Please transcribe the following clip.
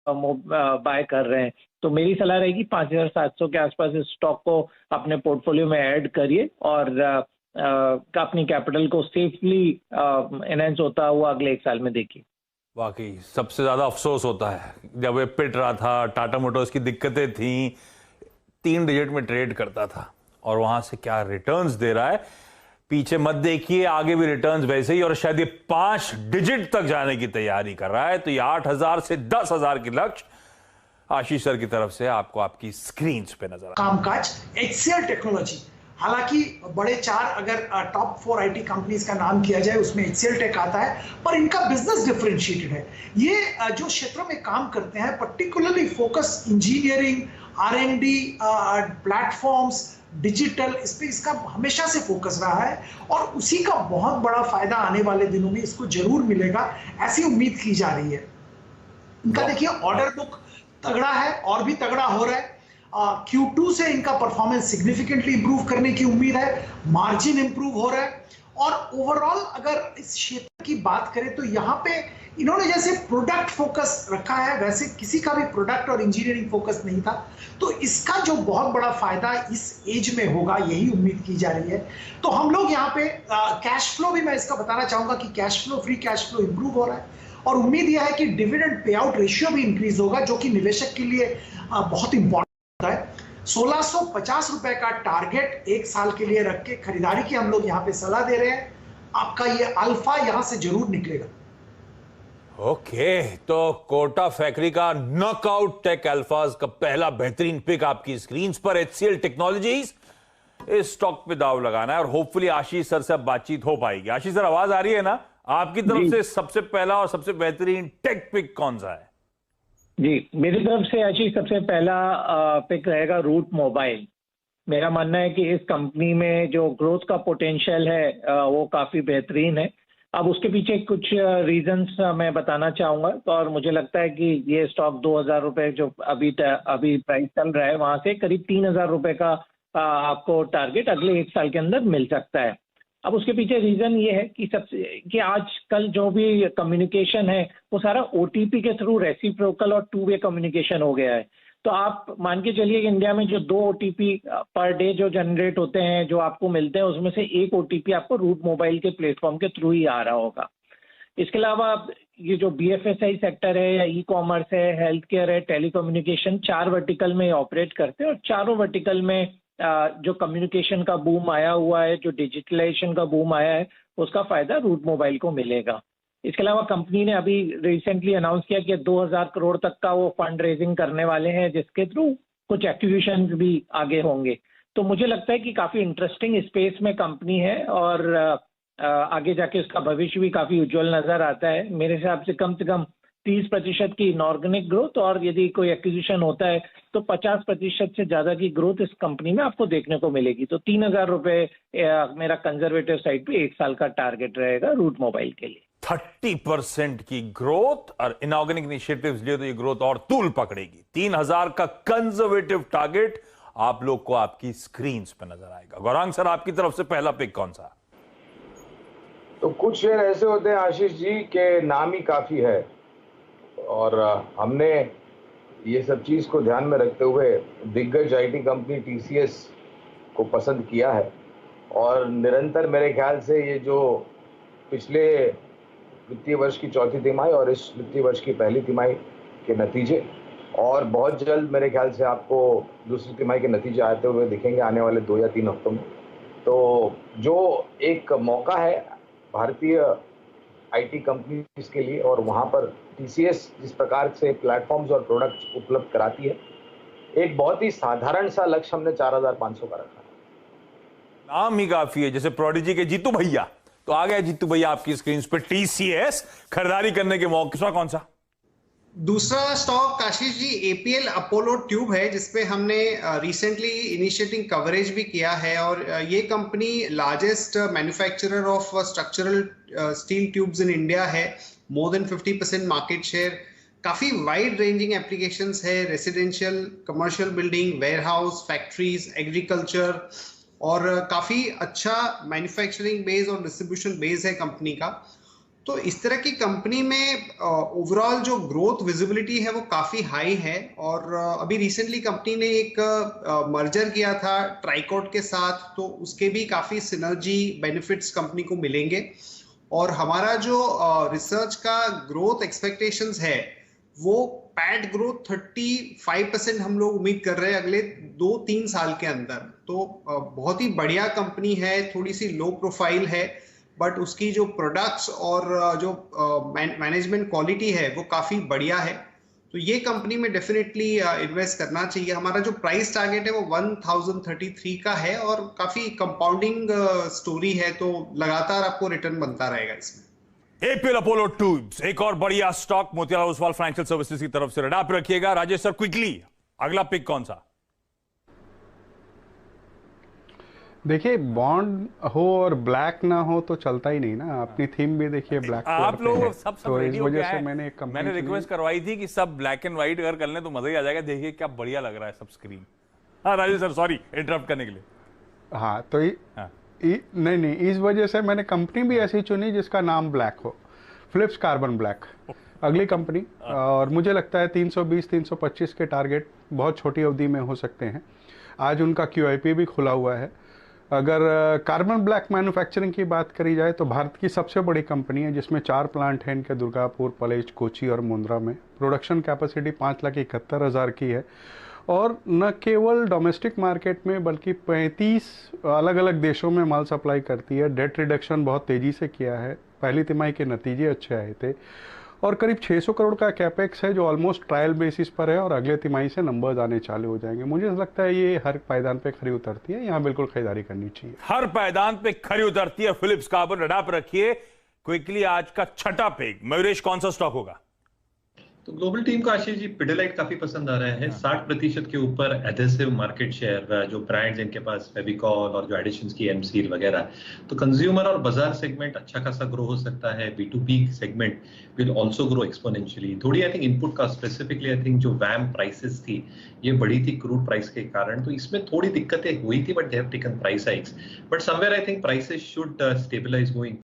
Bye कर रहे हैं, तो मेरी सलाह रहेगी 5,700 के आसपास इस स्टॉक को अपने पोर्टफोलियो में ऐड करिए और अपनी कैपिटल को सेफली एनहेंस होता हुआ अगले 1 साल में देखिए। वाकई सबसे ज्यादा अफसोस होता है जब ये पिट रहा था, टाटा मोटर्स की दिक्कतें थी, 3 डिजिट में ट्रेड करता था और वहां से क्या रिटर्न्स दे रहा है। पीछे मत देखिए, आगे भी रिटर्न्स वैसे ही, और शायद ये 5 डिजिट तक जाने की तैयारी कर रहा है। तो ये 8,000 से 10,000 की लक्ष्य आशीष सर की तरफ से आपको आपकी स्क्रीन पे नजर कामकाज HCL टेक्नोलॉजी, हालांकि बड़े 4 अगर टॉप 4 आईटी कंपनीज का नाम किया जाए उसमें HCL टेक आता है, पर इनका बिजनेस डिफरेंशिएटेड है। ये जो क्षेत्रों में काम करते हैं, particularly focus engineering, R&D, platforms, digital, इस पे इसका हमेशा से फोकस रहा है और उसी का बहुत बड़ा फायदा आने वाले दिनों में इसको जरूर मिलेगा, ऐसी उम्मीद की जा रही है। इनका देखिए ऑर्डर बुक तगड़ा है और भी तगड़ा हो रहा है। Q2 से इनका परफॉर्मेंस सिग्निफिकेंटली इंप्रूव करने की उम्मीद है, मार्जिन इंप्रूव हो रहा है और ओवरऑल अगर इस क्षेत्र की बात करें तो यहाँ पे इन्होंने जैसे प्रोडक्ट फोकस रखा है, वैसे किसी का भी प्रोडक्ट और इंजीनियरिंग फोकस नहीं था, तो इसका जो बहुत बड़ा फायदा इस एज में होगा यही उम्मीद की जा रही है। तो हम लोग यहाँ पे कैश फ्लो भी मैं इसका बताना चाहूंगा कि cash flow, free cash flow improve हो रहा है और उम्मीद यह है कि डिविडेंड पे आउट रेशियो भी इंक्रीज होगा, जो कि निवेशक के लिए बहुत इंपॉर्टेंट है। 1650 रुपए का टारगेट 1 साल के लिए रख के खरीदारी की हम लोग यहाँ पे सलाह दे रहे हैं। आपका ये अल्फा यहां से जरूर निकलेगा। ओके, तो कोटा फैक्ट्री का नॉकआउट टेक अल्फाज का पहला बेहतरीन पिक आपकी स्क्रीन पर HCL टेक्नोलॉजीज। इस स्टॉक पे दाव लगाना है और होपफुली आशीष सर से अब बातचीत हो पाएगी। आशीष सर, आवाज आ रही है ना? आपकी तरफ से सबसे पहला और सबसे बेहतरीन टेक पिक कौन सा है? जी, मेरी तरफ से आशीष सबसे पहला पिक रहेगा रूट मोबाइल। मेरा मानना है कि इस कंपनी में जो ग्रोथ का पोटेंशियल है वो काफी बेहतरीन है। अब उसके पीछे कुछ रीजंस मैं बताना चाहूंगा, तो और मुझे लगता है कि ये स्टॉक 2,000 रुपए जो अभी प्राइस चल रहा है वहां से करीब 3,000 रुपए का आपको टारगेट अगले 1 साल के अंदर मिल सकता है। अब उसके पीछे रीजन ये है कि आजकल जो भी कम्युनिकेशन है वो सारा OTP के थ्रू रेसिप्रोकल और 2 वे कम्युनिकेशन हो गया है। तो आप मान के चलिए कि इंडिया में जो 2 OTP पर डे जो जनरेट होते हैं, जो आपको मिलते हैं, उसमें से 1 OTP आपको रूट मोबाइल के प्लेटफॉर्म के थ्रू ही आ रहा होगा। इसके अलावा ये जो BFSI सेक्टर है या ई-कॉमर्स है, हेल्थ केयर है, टेलीकम्युनिकेशन, 4 वर्टिकल में ऑपरेट करते हैं और चारों वर्टिकल में जो कम्युनिकेशन का बूम आया हुआ है, जो डिजिटलाइजेशन का बूम आया है, उसका फायदा रूट मोबाइल को मिलेगा। इसके अलावा कंपनी ने अभी रिसेंटली अनाउंस किया कि 2,000 करोड़ तक का वो फंड रेजिंग करने वाले हैं, जिसके थ्रू कुछ एक्विजिशन भी आगे होंगे। तो मुझे लगता है कि काफी इंटरेस्टिंग स्पेस में कंपनी है और आगे जाके उसका भविष्य भी काफी उज्जवल नजर आता है। मेरे हिसाब से कम 30% की इनऑर्गेनिक ग्रोथ और यदि कोई एक्विजिशन होता है तो 50% से ज्यादा की ग्रोथ इस कंपनी में आपको देखने को मिलेगी। तो 3,000 रुपए मेरा कंजर्वेटिव साइड पे 1 साल का टारगेट रहेगा रूट मोबाइल के लिए। 30% की ग्रोथ और इनऑर्गेनिक इनिशिएटिव्स लिए तो ये ग्रोथ और तूल पकड़ेगी। 3,000 का कंजर्वेटिव टारगेट आप लोग को आपकी स्क्रीन पे नजर आएगा। गौरांग सर, आपकी तरफ से पहला पिक कौन सा? तो कुछ शेयर ऐसे होते हैं आशीष जी के नाम ही काफी है और हमने ये सब चीज को ध्यान में रखते हुए दिग्गज आईटी कंपनी TCS को पसंद किया है और निरंतर मेरे ख्याल से ये जो पिछले वित्तीय वर्ष की चौथी तिमाही और इस वित्तीय वर्ष की पहली तिमाही के नतीजे और बहुत जल्द मेरे ख्याल से आपको दूसरी तिमाही के नतीजे आते हुए दिखेंगे आने वाले 2 या 3 हफ्तों में। तो जो एक मौका है भारतीय आईटी कंपनीज के लिए और वहां पर TCS जिस प्रकार से प्लेटफॉर्म्स और प्रोडक्ट्स उपलब्ध कराती है, एक बहुत ही साधारण सा लक्ष्य हमने 4,500 का रखा है। नाम ही काफी है, जैसे प्रोडिजी के जीतू भैया। तो आ गया जीतू भैया आपकी स्क्रीन पर TCS, खरीदारी करने के मौके कौन सा? दूसरा stock Ashish ji APL Apollo tube है, जिसपे हमने रिसेंटली इनिशिएटिंग कवरेज भी किया है और ये company largest manufacturer of structural steel tubes in India है। मोर देन 50% मार्केट शेयर, काफी वाइड रेंजिंग एप्लीकेशंस है, residential, commercial building, warehouse, factories, agriculture और काफी अच्छा मैन्युफैक्चरिंग बेस और डिस्ट्रीब्यूशन बेस है कंपनी का। तो इस तरह की कंपनी में ओवरऑल जो ग्रोथ विजिबिलिटी है वो काफी हाई है। और अभी रिसेंटली कंपनी ने एक मर्जर किया था ट्राइकोट के साथ, तो उसके भी काफी सिनर्जी बेनिफिट्स कंपनी को मिलेंगे। और हमारा जो रिसर्च का ग्रोथ एक्सपेक्टेशंस है वो पैट ग्रोथ 35% हम लोग उम्मीद कर रहे हैं अगले 2-3 साल के अंदर। तो बहुत ही बढ़िया कंपनी है, थोड़ी सी लो प्रोफाइल है, बट उसकी जो प्रोडक्ट्स और जो मैनेजमेंट क्वालिटी है वो काफी बढ़िया है। तो ये कंपनी में डेफिनेटली इन्वेस्ट करना चाहिए। हमारा जो प्राइस टारगेट है वो 1033 का है और काफी कंपाउंडिंग स्टोरी है, तो लगातार आपको रिटर्न बनता रहेगा इसमें। एपीएल अपोलो ट्यूब्स एक और बढ़िया stock Motilal Oswal financial services की तरफ से रडार पे रखिएगा। राजेश सर, क्विकली अगला पिक कौन सा? देखिए, बॉन्ड हो और ब्लैक ना हो तो चलता ही नहीं ना। अपनी थीम भी देखिए ब्लैक। आप लोग सब तो रेडी इस हो वजह गया से है। मैंने रिक्वेस्ट करवाई थी कि सब ब्लैक एंड व्हाइट अगर कर लें तो मजा ही आ जाएगा। देखिए क्या बढ़िया लग रहा है सब स्क्रीन। हाँ राजेश सर, सॉरी इंटरप्ट करने के लिए। हाँ तो नहीं, इस वजह से मैंने कंपनी भी ऐसी चुनी जिसका नाम ब्लैक हो, फिलिप्स कार्बन ब्लैक, अगली कंपनी। और मुझे लगता है 320-325 के टारगेट बहुत छोटी अवधि में हो सकते हैं। आज उनका QIP भी खुला हुआ है। अगर कार्बन ब्लैक मैन्युफैक्चरिंग की बात करी जाए तो भारत की सबसे बड़ी कंपनी है, जिसमें 4 प्लांट हैं इनके, दुर्गापुर, पलेज, कोची और मुंद्रा में। प्रोडक्शन कैपेसिटी 5,71,000 की है। और न केवल डोमेस्टिक मार्केट में बल्कि 35 अलग अलग देशों में माल सप्लाई करती है। डेट रिडक्शन बहुत तेज़ी से किया है, पहली तिमाही के नतीजे अच्छे आए थे। और करीब 600 करोड़ का कैपेक्स है जो ऑलमोस्ट ट्रायल बेसिस पर है, और अगले तिमाही से नंबर्स आने चालू हो जाएंगे। मुझे लगता है ये हर पायदान पे खरी उतरती है, यहाँ बिल्कुल खरीदारी करनी चाहिए। हर पायदान पे खरी उतरती है फिलिप्स कार्बन। रडार पे रखिए। क्विकली आज का छठा पिक मयूरेश, कौन सा स्टॉक होगा? तो ग्लोबल टीम का आशीष जी पिडिलाइट काफी पसंद आ रहा है। 60% के ऊपर एडहेसिव मार्केट शेयर, जो ब्रांड्स इनके पास फेविकॉल और जो एडिशंस की एमसील वगैरह। तो कंज्यूमर और बाजार सेगमेंट अच्छा खासा ग्रो हो सकता है। B2B segment will also grow exponentially. थोड़ी आई थिंक इनपुट का स्पेसिफिकली आई थिंक जो वैम प्राइसेस थी ये बढ़ी थी क्रूड प्राइस के कारण, तो इसमें थोड़ी दिक्कतें हुई थी, but they have taken price hikes. But somewhere I think prices should stabilise going